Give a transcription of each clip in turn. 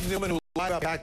The woman who lied about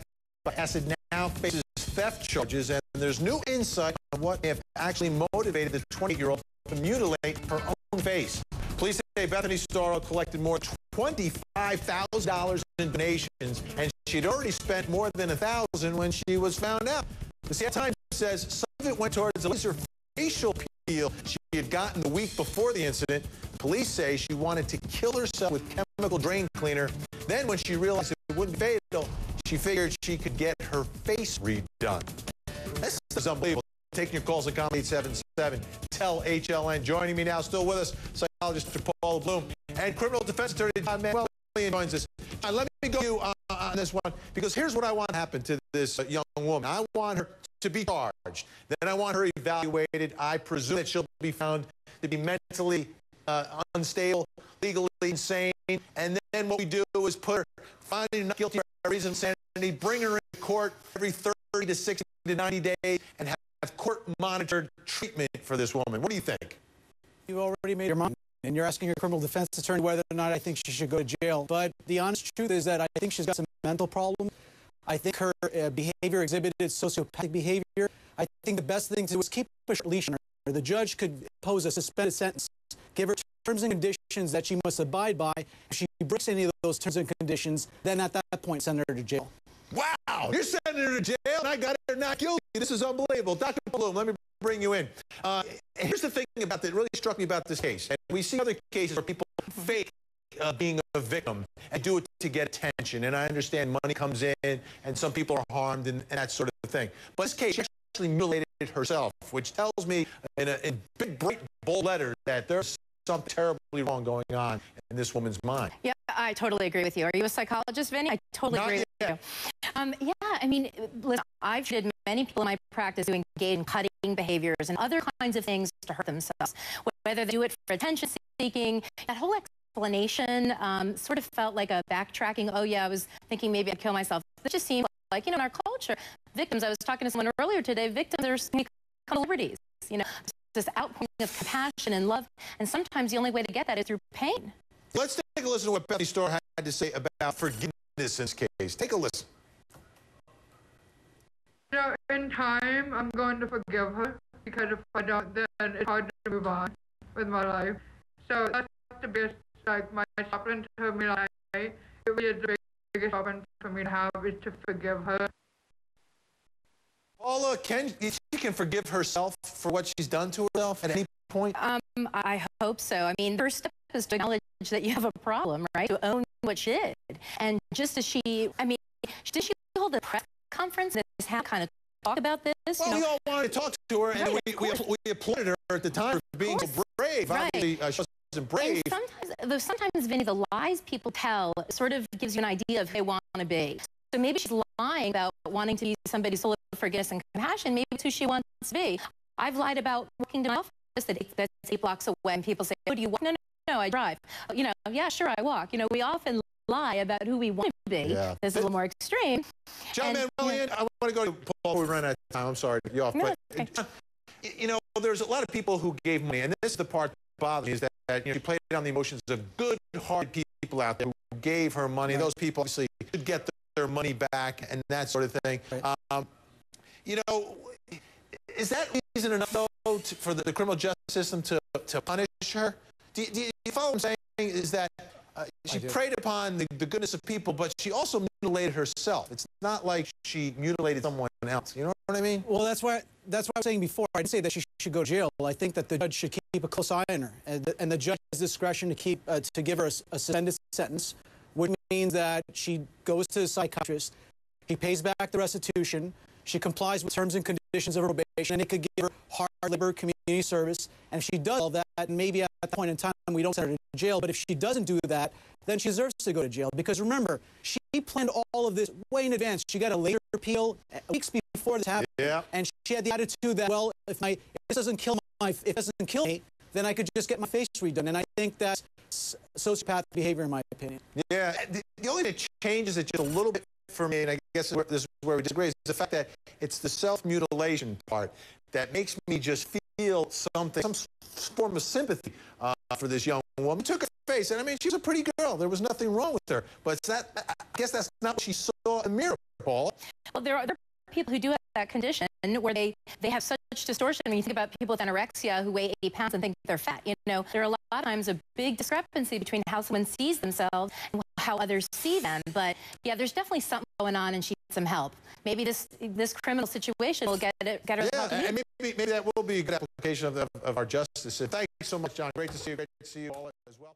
acid now faces theft charges, and there's new insight on what if actually motivated the 28-year-old to mutilate her own face. Police say Bethany Storrow collected more than $25,000 in donations, and she'd already spent more than $1,000 when she was found out. The Seattle Times says some of it went towards a laser facial peel she had gotten the week before the incident. Police say she wanted to kill herself with chemical drain cleaner. Then, when she realized it wouldn't be fatal, she figured she could get her face redone. This is unbelievable. Taking your calls at Comedy 877. Tell HLN. Joining me now, still with us, psychologist Dr. Paul Bloom and criminal defense attorney John Manuel joins us. Let me go to you on this one, because here's what I want to happen to this young woman. I want her to be charged. Then I want her evaluated. I presume that she'll be found to be mentally unstable, legally insane, and then what we do is put her, find her not guilty by reason of insanity, bring her into court every 30 to 60 to 90 days, and have court-monitored treatment for this woman. What do you think? You've already made your mind, and you're asking your criminal defense attorney whether or not I think she should go to jail. But the honest truth is that I think she's got some mental problems. I think her behavior exhibited sociopathic behavior. I think the best thing to do is keep a short leash on her. The judge could impose a suspended sentence, give her terms and conditions that she must abide by. If she breaks any of those terms and conditions, then at that point, send her to jail. Wow! You're sending her to jail, and I got her not guilty. This is unbelievable. Dr. Bloom, let me bring you in. Here's the thing about that really struck me about this case. And we see other cases where people fake being a victim and do it to get attention. And I understand money comes in, and some people are harmed, and that sort of thing. But this case, she actually mutilated herself, which tells me in big, bright, bold letters that there's something terribly wrong going on in this woman's mind. Yeah, I totally agree with you. Are you a psychologist, Vinny? I totally agree with you. Yeah, I mean, listen, I've treated many people in my practice who engage in cutting behaviors and other kinds of things to hurt themselves, whether they do it for attention seeking. That whole explanation sort of felt like a backtracking. Oh, yeah, I was thinking maybe I'd kill myself. It just seemed like, you know, in our culture, victims, I was talking to someone earlier today, victims are celebrities, you know, this outpouring of compassion and love, and sometimes the only way to get that is through pain. Let's take a listen to what Bethany Storrow had to say about forgiveness in this case. Take a listen. You know, in time, I'm going to forgive her, because if I don't, then it's hard to move on with my life. So that's the biggest, like, my chaplain told me last night, it was the biggest problem for me to have is to forgive her. Paula, she can forgive herself for what she's done to herself at any point? I hope so. I mean, the first step is to acknowledge that you have a problem, right? To own what she did. And just as she, I mean, did she hold a press conference and how kind of talk about this? Well, you know? we all wanted to talk to her, and we applauded her at the time for being so brave. Right. Obviously, she wasn't brave. And sometimes, Vinny, the lies people tell sort of gives you an idea of who they want to be. So maybe she's lying about wanting to be somebody's full of forgiveness and compassion. Maybe it's who she wants to be. I've lied about walking to my office that's 8 blocks away, and people say, "Oh, do you walk?" No, I drive. You know, yeah, sure, I walk. You know, we often lie about who we want to be. Yeah. This is a little more extreme. John Manuel, I want to go to Paul. We ran out of time. I'm sorry to get you off. No, but, okay. You know, there's a lot of people who gave money, and this is the part that bothers me, is that you know, she played on the emotions of good-hearted people out there who gave her money. Right. Those people obviously should get their money back and that sort of thing. Right. You know, is that reason enough, though, for the criminal justice system to punish her? Do you follow what I'm saying? Is that she preyed upon the goodness of people, but she also mutilated herself. It's not like she mutilated someone else. You know what I mean? Well, that's what I was saying before. I didn't say that she should go to jail. I think that the judge should keep a close eye on her, and the judge has discretion to give her a suspended sentence, which means that she goes to a psychiatrist, she pays back the restitution, she complies with terms and conditions of probation, and it could give her hard labor community service. And if she does all that, maybe at that point in time we don't send her to jail. But if she doesn't do that, then she deserves to go to jail. Because remember, she planned all of this way in advance. She got a later appeal weeks before this happened, and she had the attitude that, well, if this doesn't kill me, then I could just get my face redone. And I think that's sociopathic behavior, in my opinion. Yeah, the only thing that changes it just a little bit for me, and I guess this is where we disagree, is the fact that it's the self-mutilation part that makes me just feel something, some form of sympathy for this young woman. It took her face. And I mean, she was a pretty girl. There was nothing wrong with her. But I guess that's not what she saw in the mirror, Paula. Well, there are people who do have that condition where they have such distortion. When you think about people with anorexia who weigh 80 pounds and think they're fat, you know, there are a lot of times a big discrepancy between how someone sees themselves and how others see them. But yeah, there's definitely something going on, and she needs some help. Maybe this criminal situation will get her the help. Yeah, and maybe that will be a good application of our justice. Thank you so much, John. Great to see you. Great to see you all as well.